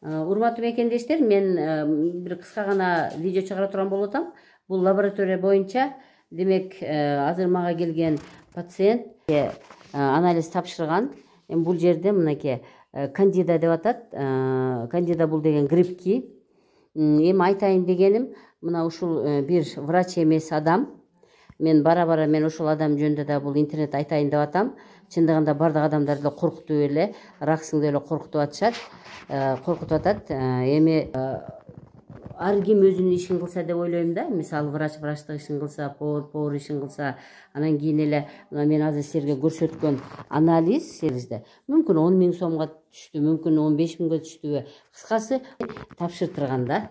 Урматтуу мекендештер, мен бир кыска гана видео чыгара турган болуп атам. Бул лаборатория боюнча, демек, азыр мага келген пациент анализ тапшырган. Бул жерде мынакей кандида деп атат. Кандида бул деген гриппки. Эми айтайын дегеним, мына ушул бир врач эмес адам. Мен бара-бара мен ошол адам жөнүндө да бул интернет айтайын деп атам. Чындыгында бардык адамдар эле коркутуп эле, раксыңды эле коркутуп атышат. Коркутуп атат. Эми ар ким өзүнүн ишин кылса деп ойлойм да. Мисалы врач-врачтык ишин кылса, повар ишин кылса, анан кийин эле мен азыр силерге көрсөткөн анализ силерде мүмкүн 10 000 сомго түштү, мүмкүн 15 000 түштүбү. Кыскасы тапшыртырган да.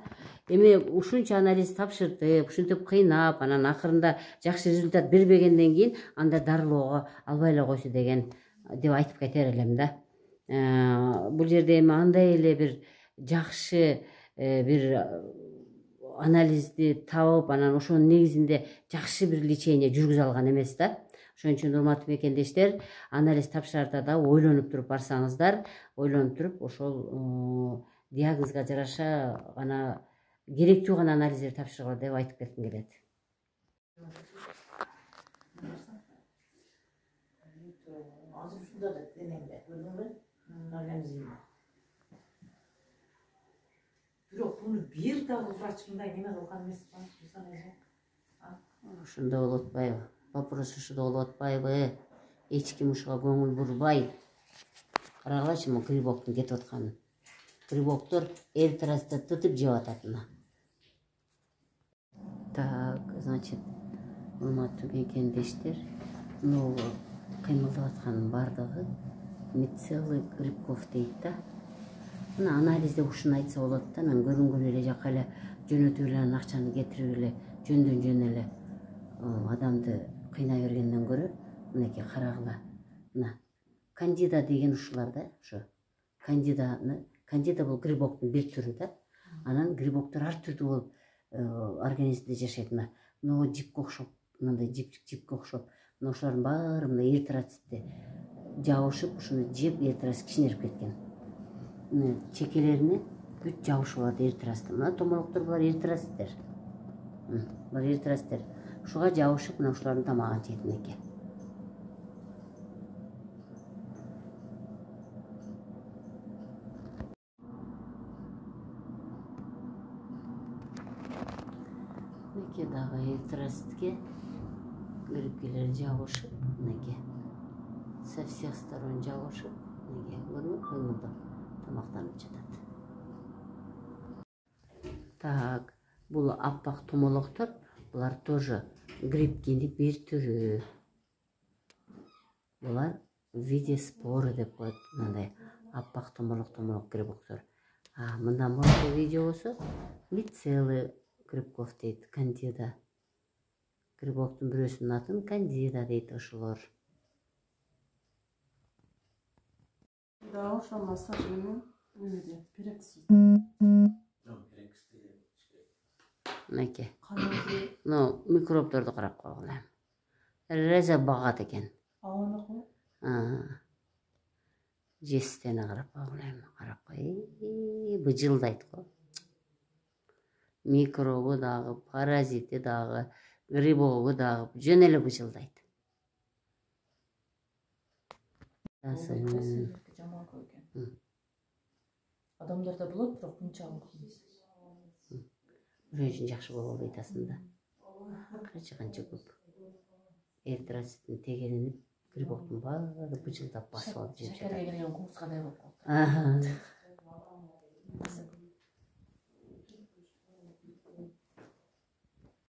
Эми ушунча анализ тапшыртып, ушинтип кыйнап, анан акырында жакшы результат бербегенден кийин анда дарылоого албай эле койсу деген деп айтып кетер элем да. Бул жерде эми андай эле бир жакшы бир анализди табып, анан ошонун негизинде жакшы бир лечение жүргүзө алган эмес да. Ошон үчүн урматтуу мекендештер, анализ тапшырарда да ойлонуп туруп барсаңыздар, ойлонуп туруп ошол диагнозго жараша гана керектүү гана анализдер тапшыргыла деп айтып кетким келет. Азыр ушунда да денемде, көрдүңбү? Организмде. Бирок буну бир дагы врач мындай неме кылган эмес па? Ушунда болуп атпайбы? Вопрос ушунда болуп атпайбы? Эч ким ушуга көңүл бурбай. Карагылачы, могу грибоктун кетип атканын. Грибоктор эритроситти тытып жеп атат мына. Так, значит, урматтуу мекендештер, могу кыймылдап атканын бардыгы мицеллий грибков дейт да. Мына анализде ушуну айтса болот да, анан көрүнгөн эле жака эле жөнөтүп эле анан акчаны кетирип эле жөндөн жөн эле адамды кыйнай бергенден көрө, мынакей карагыла. Мына кандида деген ушулар да, ошо. Кандида бул грибоктун бир түрү да. Анан грибоктор ар түрдүү болуп организмде жашайт. Мына жипке окшоп, мындай жипке окшоп, мына ошолордун баары мына эритроцитти жабышып, ушуну жеп эритроцит кичинерип кеткен. Мына чекелерине бүт жабышып алат эритроцит. Мына томолоктор булар эритроциттер. Булар эритроциттер. Ушуга жабышып, мына ушулардын тамагын жейт мынакей. Мынакей дагы эритроцитке грибкелер жабышып, мынакей со всех сторон жабышып, мынакей көрүнүп кыймылдап тамактанып жатат. Так, бул аппак томолоктор, булар тоже грибкинин бир түрү. Булар в виде споры деп коет, мындай аппак томолок грибоктор. Мындан башка видео болсо мицеллий грибков дейт, кандида. Грибоктун бирөөсүнүн атын кандида дейт ошолор. Да, ошо массаж менен эмеде, перекис. Мынакей. Ну, микробдорду карап койгула. Реза багат экен. Жестени карап койгула, карап кой. Быжылдайт го. Микробу дагы, паразити дагы, грибогу дагы жөн эле быжылдайт. Адамдарда болот, бирок мынчалык эмес. Бирөө үчүн жакшы болобу айтасың да. Канча көп. Эритроциттин тегеренип, грибоктун баары быжылдап басып алып жеп жатат. Шекерге кирген куускадай болуп калды.